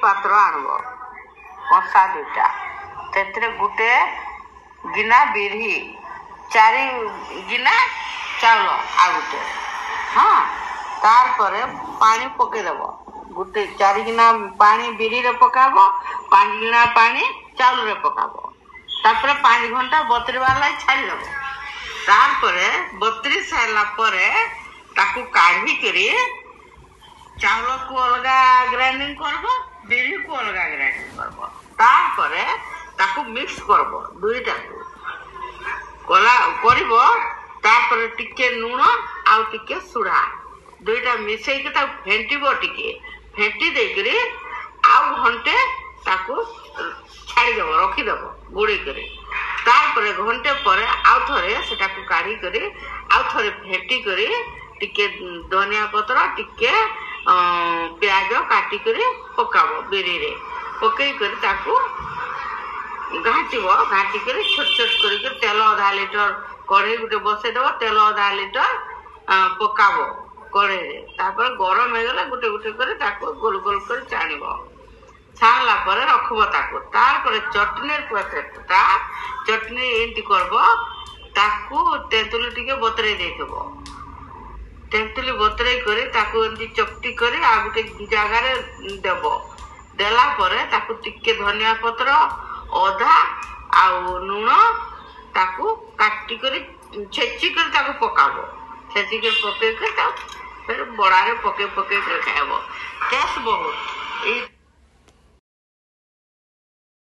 पात्र आणब कंसा दुईटा से गोटे गिना बिरही 4 गिना चाउल आ गोटे हाँ तार पानी पकईदेव गोटे 4 गिना पानी बिरी रे पकाब 5 गिना पानी चाउल रे पकाब तापर 5 घंटा बतरीबार लाई छाड़देव तार बतरी सारा ताकू काढ़ी करी चाउल को अलग ग्राइंडिंग करब बिरी को अलग ग्राइंडिंग करब तापर ताकू मिक्स करब दुईटा कला करब तापर टिके लुण आउ टिके सुढ़ा दुईटा मिसई के ताकू फेंटिबो टिके फेंटी देकरी आउ घंटे ताकू छाड़ीदेव रखीदेव गुड़ी करी तापर घंटे पर आउ थरे सेटा को काढ़ी करी आउ थरे फेंटी करी टिके धनिया पत्र टिके प्याज काटी करी पकाब बिरी रे पकई करी ताकू घाटिब घाटी करी छोट छोट करी तेल आधा लीटर कढ़ई गोटे बसईदेव तेल आधा लीटर पकाब कढ़ई रे तापर गरम हो गला गोटे गोटे करी ताकू गोल गोल कर छाणीब छाणला पर रखब ताकू तार चटनी पैकेटा चटनी एंटी करब ताकू तेंतुली टिके बतरे देथिबो तेंतुली बतरे करी ताकू एंटी चपटी करी आ गोटे जगार देब देला परे ताकू टिके धनिया पत्र अधा आउ लुण ताकू काटी करी छेची करी ताकू पकाबो छेची कर पके फिर बड़ा रे पके पके कर खाइबो टेस्ट बहुत